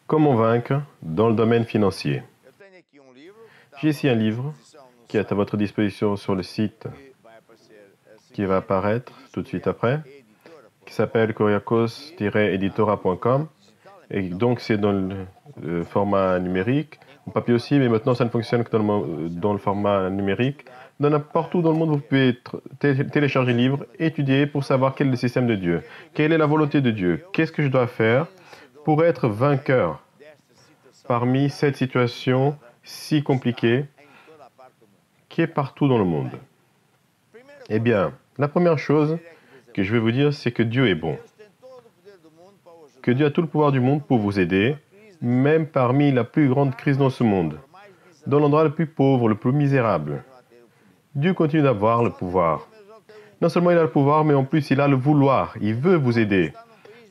Comment vaincre dans le domaine financier? J'ai ici un livre qui est à votre disposition sur le site qui va apparaître tout de suite après, qui s'appelle Kyriakos-editora.com. Et donc, c'est dans le format numérique, en papier aussi, mais maintenant, ça ne fonctionne que dans le format numérique. N'importe où dans le monde, vous pouvez télécharger le livre, étudier pour savoir quel est le système de Dieu, quelle est la volonté de Dieu, qu'est-ce que je dois faire pour être vainqueur parmi cette situation si compliquée qui est partout dans le monde. Eh bien, la première chose que je vais vous dire, c'est que Dieu est bon. Que Dieu a tout le pouvoir du monde pour vous aider, même parmi la plus grande crise dans ce monde, dans l'endroit le plus pauvre, le plus misérable. Dieu continue d'avoir le pouvoir. Non seulement il a le pouvoir, mais en plus il a le vouloir. Il veut vous aider.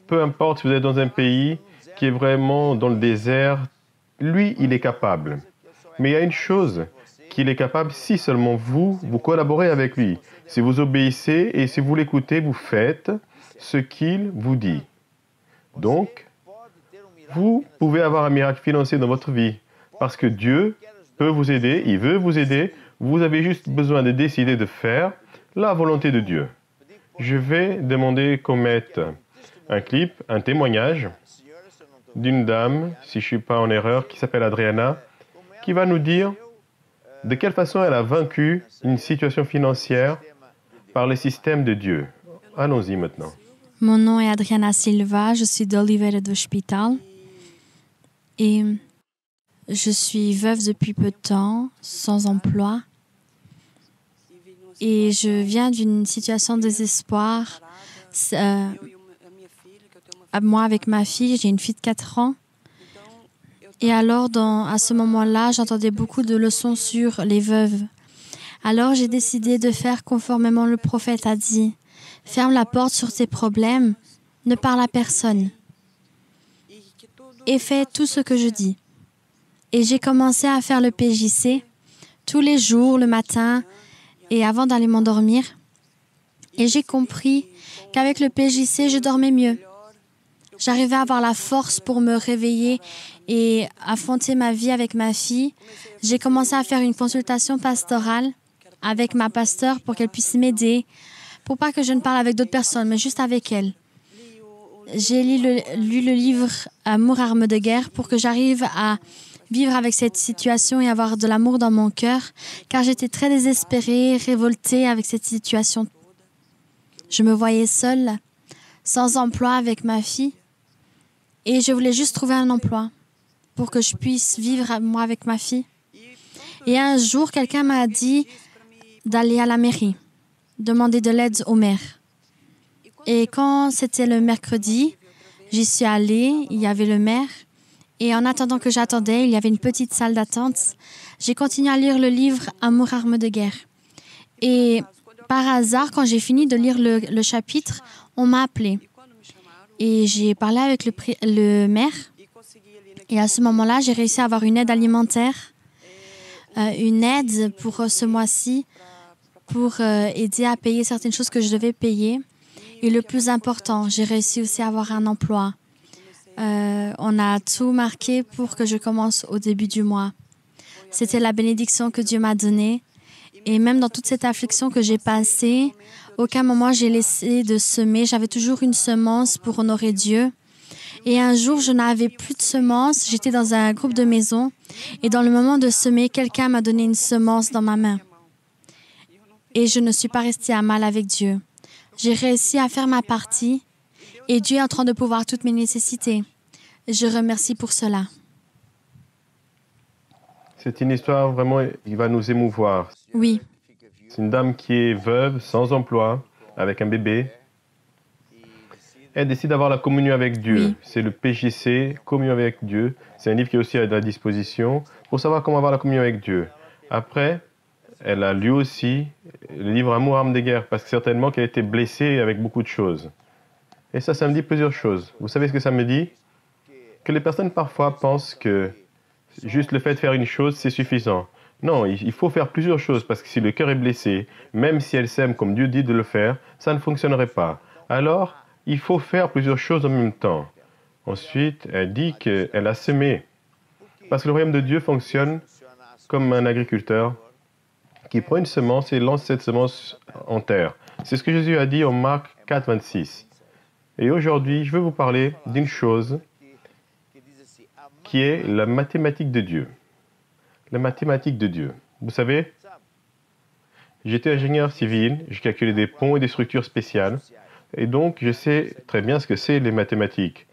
Peu importe si vous êtes dans un pays qui est vraiment dans le désert, lui, il est capable. Mais il y a une chose qu'il est capable si seulement vous collaborez avec lui. Si vous obéissez et si vous l'écoutez, vous faites ce qu'il vous dit. Donc, vous pouvez avoir un miracle financier dans votre vie parce que Dieu peut vous aider, il veut vous aider. Vous avez juste besoin de décider de faire la volonté de Dieu. Je vais demander qu'on mette un clip, un témoignage d'une dame, si je ne suis pas en erreur, qui s'appelle Adriana, qui va nous dire de quelle façon elle a vaincu une situation financière par le système de Dieu. Allons-y maintenant. Mon nom est Adriana Silva, je suis d'Oliveira do Hospital et je suis veuve depuis peu de temps, sans emploi. Et je viens d'une situation de désespoir. Moi, avec ma fille, j'ai une fille de 4 ans. Et alors, à ce moment-là, j'entendais beaucoup de leçons sur les veuves. Alors, j'ai décidé de faire conformément le prophète a dit. Ferme la porte sur tes problèmes, ne parle à personne. Et fais tout ce que je dis. Et j'ai commencé à faire le PJC tous les jours, le matin, et avant d'aller m'endormir. Et j'ai compris qu'avec le PJC, je dormais mieux. J'arrivais à avoir la force pour me réveiller et affronter ma vie avec ma fille. J'ai commencé à faire une consultation pastorale avec ma pasteure pour qu'elle puisse m'aider, pour pas que je ne parle avec d'autres personnes, mais juste avec elle. J'ai lu le livre « Amour, arme de guerre » pour que j'arrive à vivre avec cette situation et avoir de l'amour dans mon cœur, car j'étais très désespérée, révoltée avec cette situation. Je me voyais seule, sans emploi avec ma fille, et je voulais juste trouver un emploi pour que je puisse vivre moi avec ma fille. Et un jour, quelqu'un m'a dit d'aller à la mairie, demander de l'aide au maire. Et quand c'était le mercredi, j'y suis allée, il y avait le maire. Et en attendant que j'attendais, il y avait une petite salle d'attente. J'ai continué à lire le livre « Amour, arme de guerre ». Et par hasard, quand j'ai fini de lire le chapitre, on m'a appelée. Et j'ai parlé avec le maire. Et à ce moment-là, j'ai réussi à avoir une aide alimentaire, une aide pour ce mois-ci, pour aider à payer certaines choses que je devais payer. Et le plus important, j'ai réussi aussi à avoir un emploi. On a tout marqué pour que je commence au début du mois. C'était la bénédiction que Dieu m'a donnée. Et même dans toute cette affliction que j'ai passée, aucun moment j'ai laissé de semer. J'avais toujours une semence pour honorer Dieu. Et un jour, je n'avais plus de semences. J'étais dans un groupe de maison. Et dans le moment de semer, quelqu'un m'a donné une semence dans ma main. Et je ne suis pas restée à mal avec Dieu. J'ai réussi à faire ma partie. Et Dieu est en train de pouvoir toutes mes nécessités. Je remercie pour cela. C'est une histoire vraiment qui va nous émouvoir. Oui. C'est une dame qui est veuve, sans emploi, avec un bébé. Elle décide d'avoir la communion avec Dieu. Oui. C'est le PJC, communion avec Dieu. C'est un livre qui est aussi à la disposition pour savoir comment avoir la communion avec Dieu. Après, elle a lu aussi le livre Amour, arme de guerre, parce que certainement qu'elle a été blessée avec beaucoup de choses. Et ça me dit plusieurs choses. Vous savez ce que ça me dit? Que les personnes parfois pensent que juste le fait de faire une chose, c'est suffisant. Non, il faut faire plusieurs choses parce que si le cœur est blessé, même si elle s'aime comme Dieu dit de le faire, ça ne fonctionnerait pas. Alors, il faut faire plusieurs choses en même temps. Ensuite, elle dit qu'elle a semé. Parce que le royaume de Dieu fonctionne comme un agriculteur qui prend une semence et lance cette semence en terre. C'est ce que Jésus a dit en Marc 4, 26. Et aujourd'hui, je veux vous parler d'une chose qui est la mathématique de Dieu. La mathématique de Dieu. Vous savez, j'étais ingénieur civil, je calculais des ponts et des structures spéciales, et donc je sais très bien ce que c'est les mathématiques.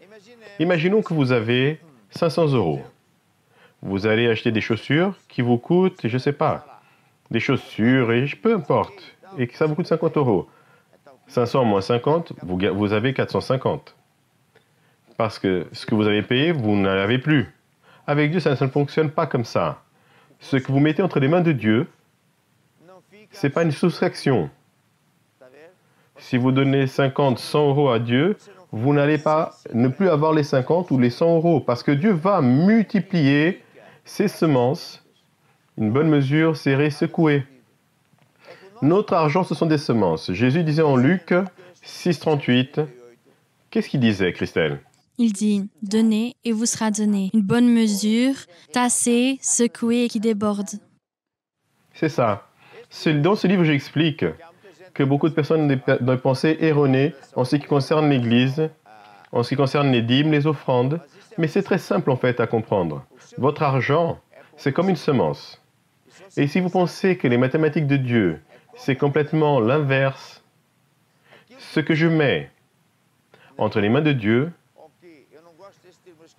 Imaginons que vous avez 500 €. Vous allez acheter des chaussures qui vous coûtent, je ne sais pas, des chaussures, et peu importe, et que ça vous coûte 50 €. 500 moins 50, vous avez 450. Parce que ce que vous avez payé, vous n'en avez plus. Avec Dieu, ça ne fonctionne pas comme ça. Ce que vous mettez entre les mains de Dieu, ce n'est pas une soustraction. Si vous donnez 50, 100 € à Dieu, vous n'allez pas ne plus avoir les 50 ou les 100 €, parce que Dieu va multiplier ses semences. Une bonne mesure serrée, secouée. Notre argent, ce sont des semences. Jésus disait en Luc 6, 38, qu'est-ce qu'il disait, Christelle? Il dit, donnez et vous sera donné. Une bonne mesure, tassée, secouée et qui déborde. C'est ça. Dans ce livre, j'explique que beaucoup de personnes ont des pensées erronées en ce qui concerne l'Église, en ce qui concerne les dîmes, les offrandes. Mais c'est très simple en fait à comprendre. Votre argent, c'est comme une semence. Et si vous pensez que les mathématiques de Dieu, c'est complètement l'inverse, ce que je mets entre les mains de Dieu,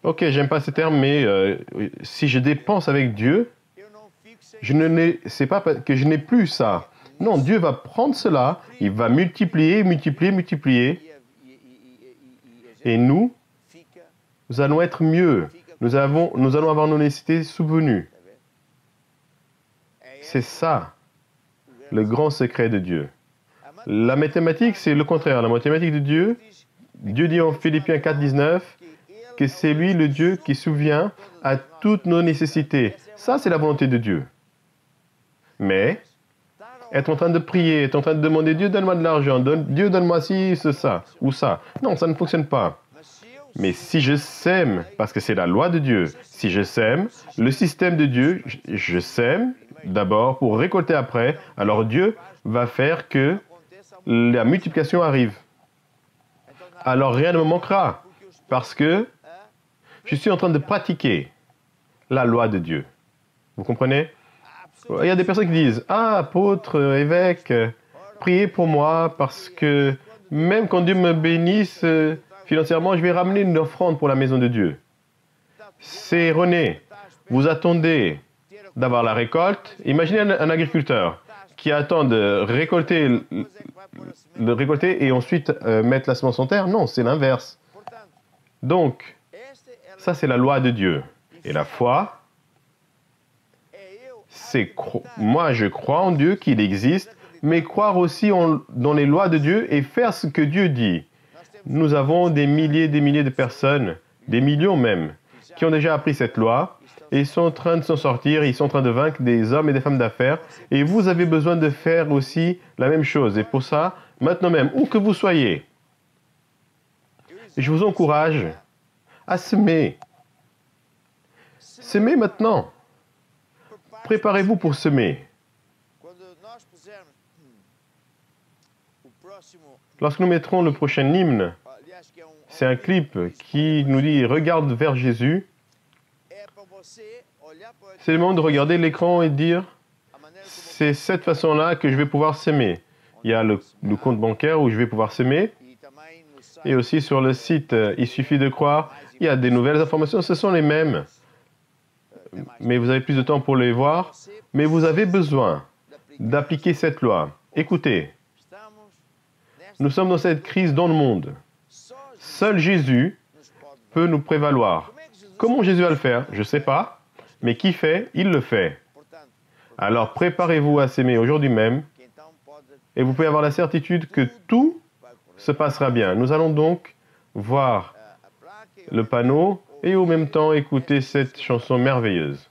ok, j'aime pas ce terme, mais si je dépense avec Dieu, c'est pas que je n'ai plus ça. Non, Dieu va prendre cela, il va multiplier, multiplier, multiplier. Et nous allons être mieux. Nous allons avoir nos nécessités subvenues. C'est ça, le grand secret de Dieu. La mathématique, c'est le contraire. La mathématique de Dieu, Dieu dit en Philippiens 4, 19, que c'est lui le Dieu qui souvient à toutes nos nécessités. Ça, c'est la volonté de Dieu. Mais, être en train de prier, être en train de demander Dieu, donne-moi de l'argent, Dieu, donne-moi ci, ça, ou ça. Non, ça ne fonctionne pas. Mais si je sème, parce que c'est la loi de Dieu, si je sème, le système de Dieu, je sème d'abord pour récolter après, alors Dieu va faire que la multiplication arrive. Alors rien ne me manquera, parce que je suis en train de pratiquer la loi de Dieu. Vous comprenez? Il y a des personnes qui disent « Ah, apôtre, évêque, priez pour moi parce que même quand Dieu me bénisse financièrement, je vais ramener une offrande pour la maison de Dieu. » C'est erroné. Vous attendez d'avoir la récolte. Imaginez un agriculteur qui attend de récolter et ensuite mettre la semence en terre. Non, c'est l'inverse. Donc, ça c'est la loi de Dieu. Et la foi, c'est moi je crois en Dieu qu'il existe, mais croire aussi dans les lois de Dieu et faire ce que Dieu dit. Nous avons des milliers de personnes, des millions même, qui ont déjà appris cette loi et ils sont en train de s'en sortir, ils sont en train de vaincre des hommes et des femmes d'affaires. Et vous avez besoin de faire aussi la même chose. Et pour ça, maintenant même, où que vous soyez, je vous encourage à semer. Semez maintenant. Préparez-vous pour semer. Lorsque nous mettrons le prochain hymne, c'est un clip qui nous dit « Regarde vers Jésus ». C'est le moment de regarder l'écran et de dire « C'est cette façon-là que je vais pouvoir s'aimer ». Il y a le compte bancaire où je vais pouvoir s'aimer. Et aussi sur le site, il suffit de croire, il y a des nouvelles informations, ce sont les mêmes. Mais vous avez plus de temps pour les voir. Mais vous avez besoin d'appliquer cette loi. Écoutez, nous sommes dans cette crise dans le monde. Seul Jésus peut nous prévaloir. Comment Jésus va le faire? Je ne sais pas. Mais qui fait? Il le fait. Alors préparez-vous à s'aimer aujourd'hui même. Et vous pouvez avoir la certitude que tout se passera bien. Nous allons donc voir le panneau et en même temps écouter cette chanson merveilleuse.